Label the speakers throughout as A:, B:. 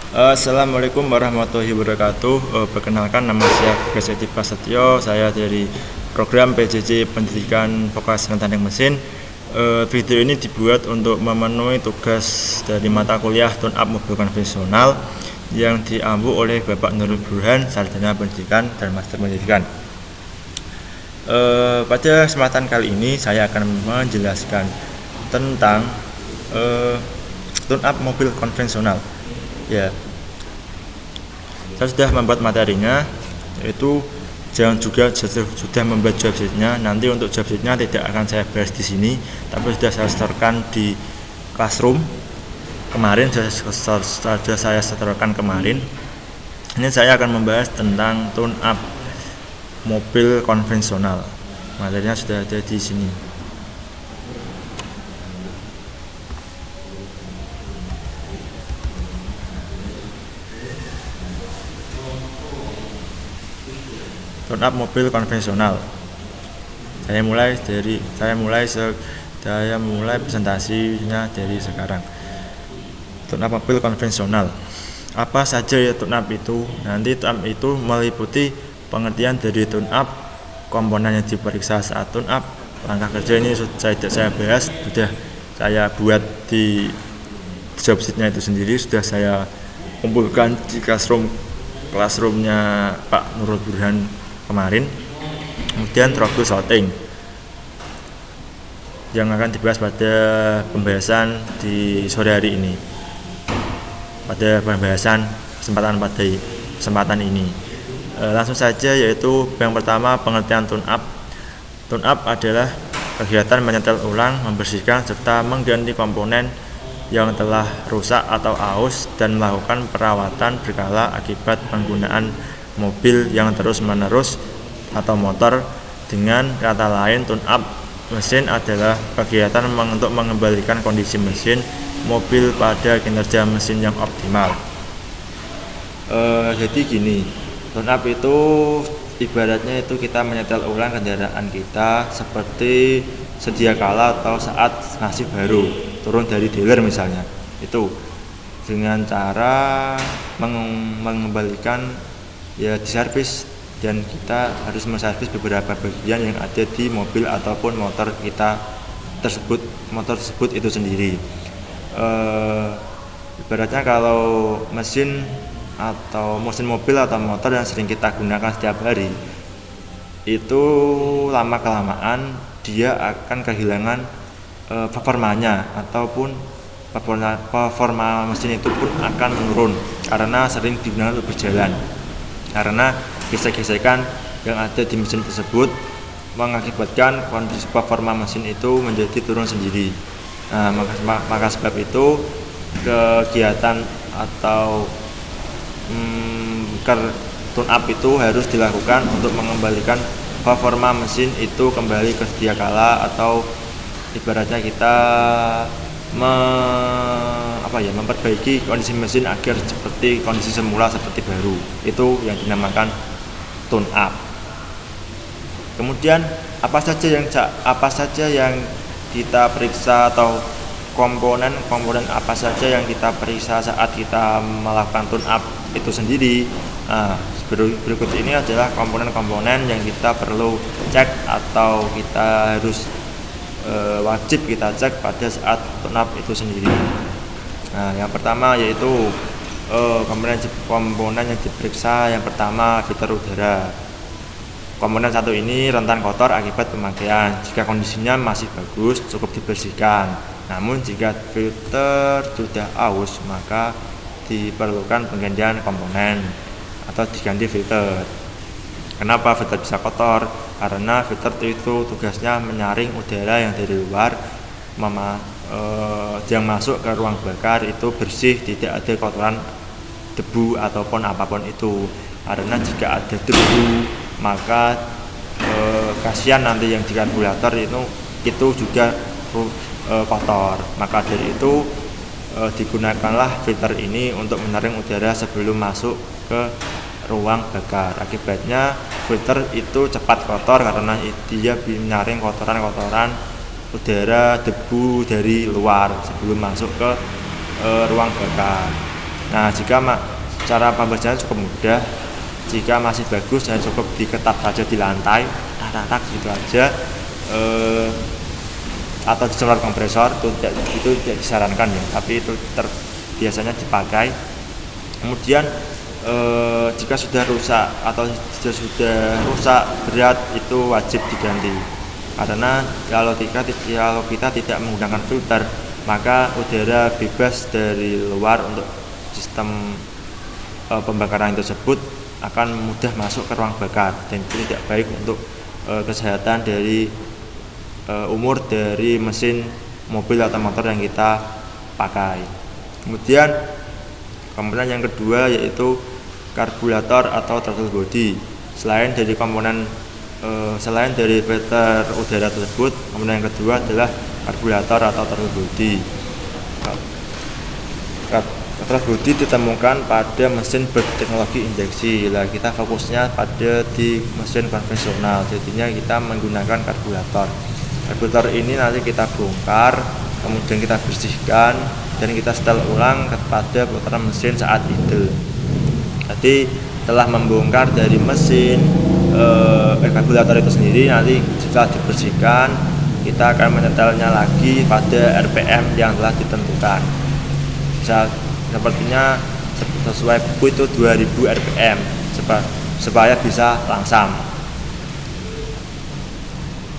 A: Assalamualaikum warahmatullahi wabarakatuh. Perkenalkan, nama saya Gus Prasetyo. Saya dari program PJJ Pendidikan Vokasi Teknik Mesin. Video ini dibuat untuk memenuhi tugas dari mata kuliah Tune Up Mobil Konvensional yang diampu oleh Bapak Nurul Burhan, Sarjana Pendidikan dan Master Pendidikan. Pada kesempatan kali ini saya akan menjelaskan tentang Tune Up Mobil Konvensional. Ya, saya sudah membuat materinya, yaitu jangan juga sudah membuat job sheet-nya. Nanti untuk job sheet-nya tidak akan saya bahas di sini, tapi sudah saya setorkan di Classroom kemarin. Sudah saya setorkan kemarin. Ini saya akan membahas tentang tune up mobil konvensional. Materinya sudah ada di sini. Tune up mobil konvensional. Saya mulai presentasinya dari sekarang. Tune up mobil konvensional. Apa saja ya tune up itu? Nanti tune up itu meliputi pengertian dari tune up, komponen yang diperiksa saat tune up. Langkah kerja ini sudah saya bahas, sudah saya buat di job sheet-nya itu sendiri, sudah saya kumpulkan di classroom-nya Pak Nurul Burhan kemarin. Kemudian troubleshooting yang akan dibahas pada pembahasan di sore hari ini, pada pembahasan kesempatan ini. Langsung saja, yaitu yang pertama, pengertian tune up. Tune up adalah kegiatan menyetel ulang, membersihkan serta mengganti komponen yang telah rusak atau aus dan melakukan perawatan berkala akibat penggunaan mobil yang terus-menerus atau motor. Dengan kata lain, tune up mesin adalah kegiatan untuk mengembalikan kondisi mesin mobil pada kinerja mesin yang optimal. Jadi gini, tune up itu ibaratnya itu kita menyetel ulang kendaraan kita seperti sedia kala atau saat masih baru turun dari dealer misalnya. Itu dengan cara mengembalikan, ya, diservis, dan kita harus menservis beberapa bagian yang ada di mobil ataupun motor tersebut itu sendiri. Ibaratnya kalau mesin mobil atau motor yang sering kita gunakan setiap hari, itu lama kelamaan dia akan kehilangan performanya, ataupun performa mesin itu pun akan menurun karena sering digunakan untuk berjalan. Karena gesek-gesekan yang ada di mesin tersebut mengakibatkan kondisi performa mesin itu menjadi turun sendiri. Nah, maka sebab itu kegiatan atau tune up itu harus dilakukan untuk mengembalikan performa mesin itu kembali ke sedia kala, atau ibaratnya kita memperbaiki kondisi mesin agar seperti kondisi semula, seperti baru. Itu yang dinamakan tune up. Kemudian apa saja yang kita periksa, atau komponen apa saja yang kita periksa saat kita melakukan tune up itu sendiri. Nah, berikut ini adalah komponen-komponen yang kita perlu cek, atau kita harus wajib kita cek pada saat tune up itu sendiri. Nah, yang pertama yaitu komponen yang diperiksa. Yang pertama, filter udara. Komponen satu ini rentan kotor akibat pemakaian. Jika kondisinya masih bagus, cukup dibersihkan. Namun jika filter sudah aus, maka diperlukan penggantian komponen atau diganti filter. Kenapa filter bisa kotor? Karena filter itu tugasnya menyaring udara yang dari luar yang masuk ke ruang bakar itu bersih, tidak ada kotoran, debu ataupun apapun itu. Karena jika ada debu, maka kasihan nanti yang di karburator itu juga kotor. Maka dari itu digunakanlah filter ini untuk menyaring udara sebelum masuk ke ruang bakar. Akibatnya filter itu cepat kotor karena dia menyaring kotoran-kotoran udara, debu dari luar sebelum masuk ke ruang bakar. Nah, jika cara pembersihan cukup mudah, jika masih bagus dan cukup diketap saja di lantai, tak gitu aja, atau di solar kompresor itu tidak disarankan ya, tapi itu biasanya dipakai. Kemudian jika sudah rusak atau sudah rusak berat itu wajib diganti, karena kalau kita tidak menggunakan filter, maka udara bebas dari luar untuk sistem pembakaran tersebut akan mudah masuk ke ruang bakar, dan itu tidak baik untuk kesehatan dari umur dari mesin mobil atau motor yang kita pakai. Kemudian komponen yang kedua yaitu karburator atau throttle body. Selain dari filter udara tersebut, komponen yang kedua adalah karburator atau throttle body. Throttle body ditemukan pada mesin berteknologi injeksi. Kita fokusnya pada di mesin konvensional, jadinya kita menggunakan karburator. Karburator ini nanti kita bongkar, kemudian kita bersihkan, dan kita setel ulang kepada putaran mesin saat idle. Jadi setelah membongkar dari mesin karburator itu sendiri, nanti setelah dibersihkan kita akan menyetelnya lagi pada RPM yang telah ditentukan. Sepertinya sesuai buku itu 2000 RPM supaya bisa langsam.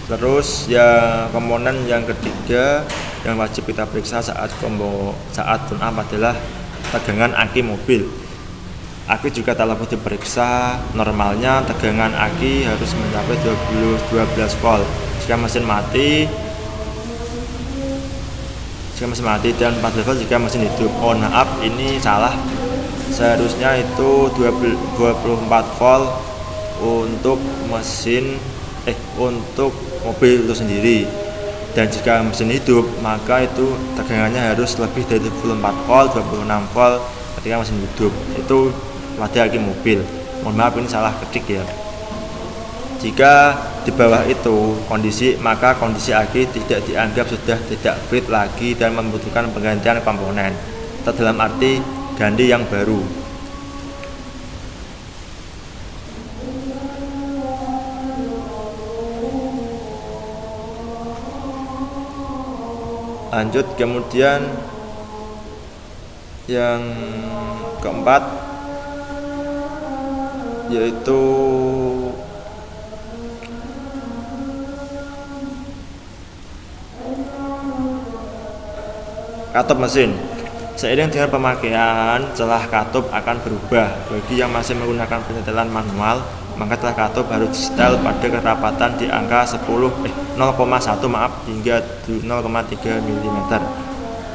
A: Terus ya, komponen yang ketiga yang wajib kita periksa saat tune up adalah tegangan aki mobil. Aki juga tak lupa diperiksa. Normalnya tegangan aki harus mencapai 12 volt. Jika mesin mati dan 14 volt jika mesin hidup. Maaf, ini salah. Seharusnya itu 24 volt untuk untuk mobil itu sendiri. Dan jika mesin hidup, maka itu tegangannya harus lebih dari 24 volt, 26 volt ketika mesin hidup. Itu pada aki mobil. Mohon maaf, ini salah ketik ya. Jika di bawah itu maka kondisi aki tidak dianggap sudah tidak fit lagi dan membutuhkan penggantian komponen, atau dalam arti ganti yang baru. Lanjut, kemudian yang keempat yaitu katup mesin. Seiring dengan pemakaian, celah katup akan berubah. Bagi yang masih menggunakan penyetelan manual, maka celah katup harus disetel pada kerapatan di angka 0,1 hingga 0,3 mm.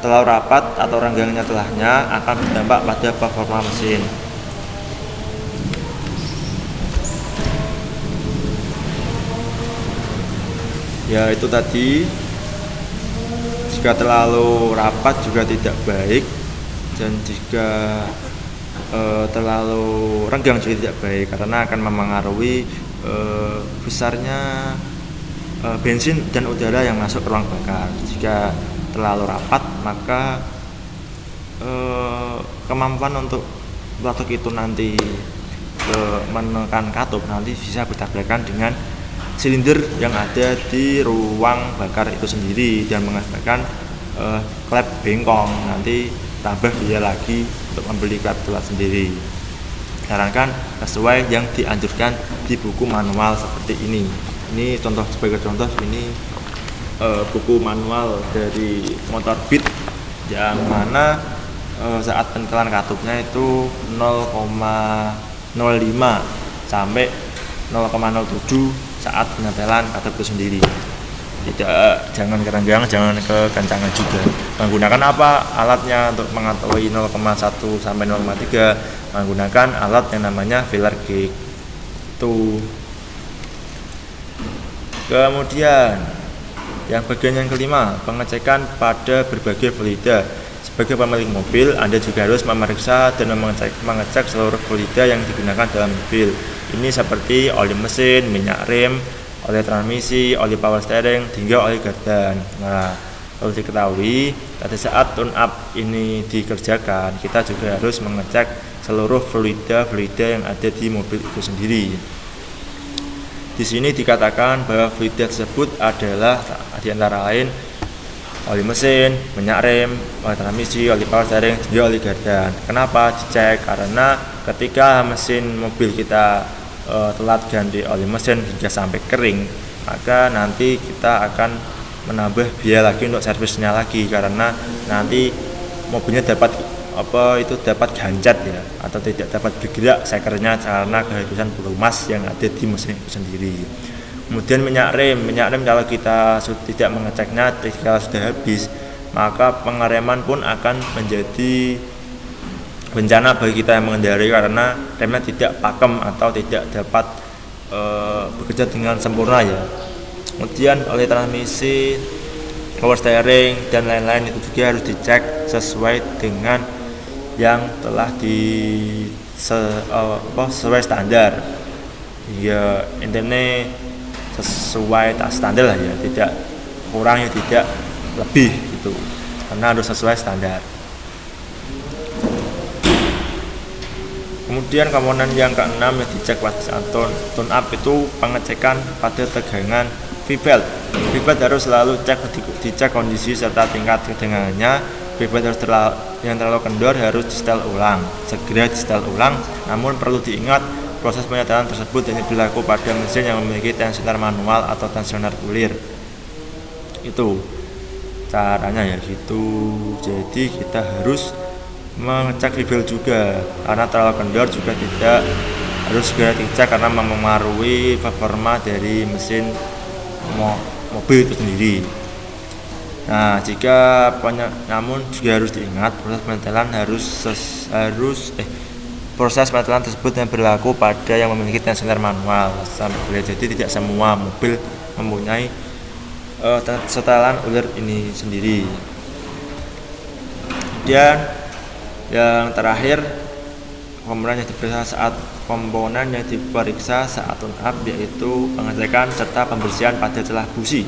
A: Terlalu rapat atau renggangnya celahnya akan berdampak pada performa mesin. Ya, itu tadi. Jika terlalu rapat juga tidak baik, dan jika terlalu renggang juga tidak baik, karena akan mempengaruhi besarnya bensin dan udara yang masuk ke ruang bakar. Jika terlalu rapat, maka kemampuan untuk pelatuk itu nanti menekan katup nanti bisa bertabrakan dengan silinder yang ada di ruang bakar itu sendiri dan mengakibatkan klep bengkong. Nanti tambah biaya lagi untuk membeli klep tulat sendiri. Sarankan sesuai yang dianjurkan di buku manual seperti ini. Ini sebagai contoh ini buku manual dari motor Beat yang mana saat penyetelan katupnya itu 0,05 sampai 0,07 saat penyetelan katup itu sendiri. Jangan kerenggang, jangan kekencangan juga. Menggunakan apa alatnya untuk mengetahui 0,1 sampai 0,3? Menggunakan alat yang namanya filler gauge. Kemudian yang bagian yang kelima, pengecekan pada berbagai fluida. Sebagai pemilik mobil, Anda juga harus memeriksa dan mengecek seluruh fluida yang digunakan dalam mobil. Ini seperti oli mesin, minyak rem, oli transmisi, oli power steering, hingga oli gardan. Nah, Perlu diketahui, pada saat tune up ini dikerjakan, kita juga harus mengecek seluruh fluida yang ada di mobil itu sendiri. Di sini dikatakan bahwa fluida tersebut adalah antara lain oli mesin, minyak rem, oli transmisi, oli power steering, juga oli gardan. Kenapa dicek? Karena ketika mesin mobil kita telat ganti oli mesin hingga sampai kering, maka nanti kita akan menambah biaya lagi untuk servisnya lagi, karena nanti mobilnya dapat ganjat ya, atau tidak dapat bergerak sekernya karena kehabisan pelumas yang ada di mesin itu sendiri. Kemudian minyak rem kalau kita tidak mengeceknya ketika sudah habis, maka pengereman pun akan menjadi bencana bagi kita yang mengendarai, karena remnya tidak pakem atau tidak dapat bekerja dengan sempurna ya. Kemudian oleh transmisi, power steering dan lain-lain itu juga harus dicek sesuai dengan yang telah sesuai standar. Ya intinya sesuai standar lah ya, tidak kurang ya tidak lebih gitu, karena harus sesuai standar. Kemudian komponen yang keenam yang dicek pada saat tune up itu pengecekan pada tegangan V-belt. V-belt harus selalu dicek kondisi serta tingkat ketegangannya. V-belt yang terlalu kendor harus segera di setel ulang. Namun perlu diingat, proses penyetelan tersebut hanya berlaku pada mesin yang memiliki tensioner manual atau tensioner kulir. Itu caranya ya gitu. Jadi kita harus mengecek V-belt juga, karena terlalu kendor juga tidak harus segera dicek karena mempengaruhi performa dari mesin mobil itu sendiri. Nah, namun juga harus diingat proses penyetelan tersebut yang berlaku pada yang memiliki tensioner manual. Jadi tidak semua mobil mempunyai setelan ulir ini sendiri. Kemudian yang terakhir, komponen yang diperiksa saat tune up yaitu pengecekan serta pembersihan pada celah busi.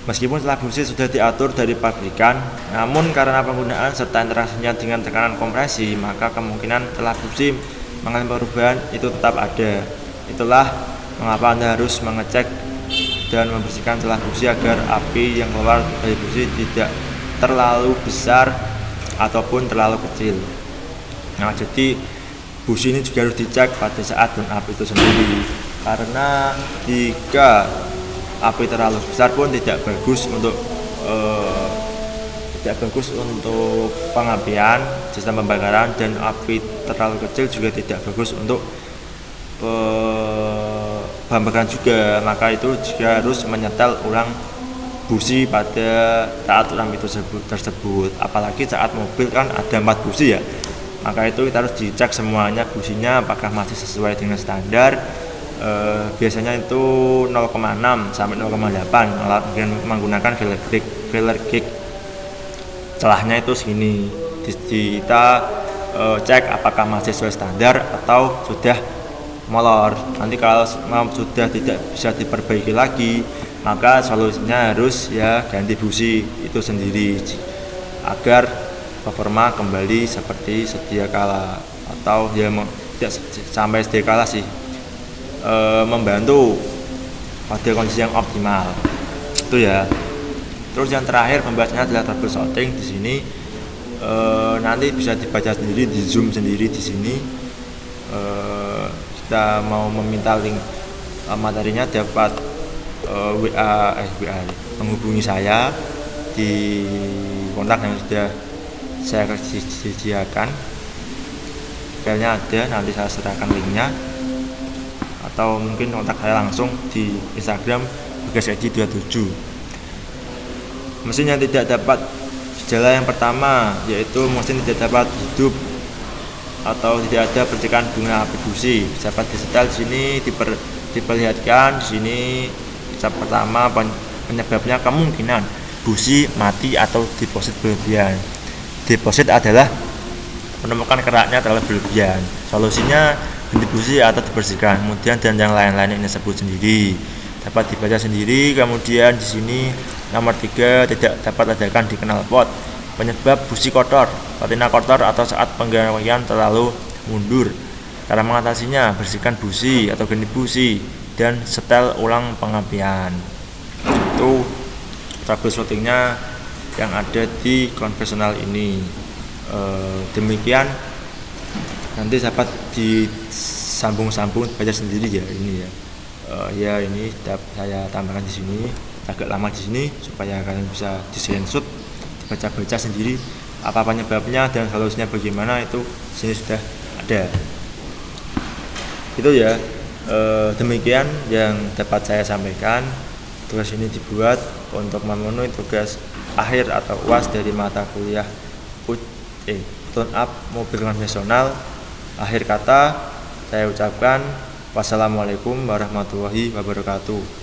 A: Meskipun celah busi sudah diatur dari pabrikan, namun karena penggunaan serta interaksinya dengan tekanan kompresi, maka kemungkinan celah busi mengalami perubahan itu tetap ada. Itulah mengapa Anda harus mengecek dan membersihkan celah busi agar api yang keluar dari busi tidak terlalu besar ataupun terlalu kecil. Nah, jadi busi ini juga harus dicek pada saat tune up itu sendiri, karena jika api terlalu besar pun tidak bagus untuk pengapian sistem pembakaran, dan api terlalu kecil juga tidak bagus untuk bahan bakaran juga. Maka itu juga harus menyetel ulang busi pada saat tune up itu tersebut. Apalagi saat mobil kan ada 4 busi ya, maka itu kita harus dicek semuanya businya apakah masih sesuai dengan standar. Biasanya itu 0,6 sampai 0,8 dengan menggunakan filler gauge. Celahnya itu segini. Kita cek apakah masih sesuai standar atau sudah molor. Nanti kalau sudah tidak bisa diperbaiki lagi, maka solusinya harus ya ganti busi itu sendiri agar performa kembali seperti sedia kala, atau ya tidak sampai sedia kala sih, membantu pada kondisi yang optimal itu ya. Terus yang terakhir pembahasannya adalah troubleshooting. Di sini nanti bisa dibaca sendiri, di zoom sendiri di sini. Kita mau meminta link materinya dapat WA menghubungi saya di kontak yang sudah saya sediakan. Filenya ada, nanti saya serahkan linknya, atau mungkin kontak saya langsung di Instagram @bagasedi27. Mesin yang tidak dapat gejala yang pertama yaitu mesin tidak dapat hidup atau tidak ada percikan bunga api busi. Dapat disetel di sini, diperlihatkan di sini. Pertama, penyebabnya kemungkinan busi mati atau deposit berlebihan. Deposit adalah menemukan keraknya terlalu berlebihan. Solusinya ganti busi atau dibersihkan. Kemudian dan yang lain-lain ini disebut sendiri. dapat dibaca sendiri. Kemudian di sini nomor 3 tidak dapat ledakan di knalpot. Penyebab busi kotor, patina kotor atau saat penggantian terlalu mundur. Cara mengatasinya, bersihkan busi atau ganti busi dan setel ulang pengapian. Itu troubleshootingnya yang ada di konvensional ini. Demikian, nanti dapat disambung-sambung baca sendiri ya ini ya. Ya ini saya tambahkan di sini agak lama di sini supaya kalian bisa di-screenshot, baca-baca sendiri apa penyebabnya dan solusinya bagaimana, itu sini sudah ada. Itu ya, demikian yang dapat saya sampaikan. Tugas ini dibuat untuk memenuhi tugas akhir atau UAS dari mata kuliah tune up mobil konvensional. Akhir kata saya ucapkan wassalamualaikum warahmatullahi wabarakatuh.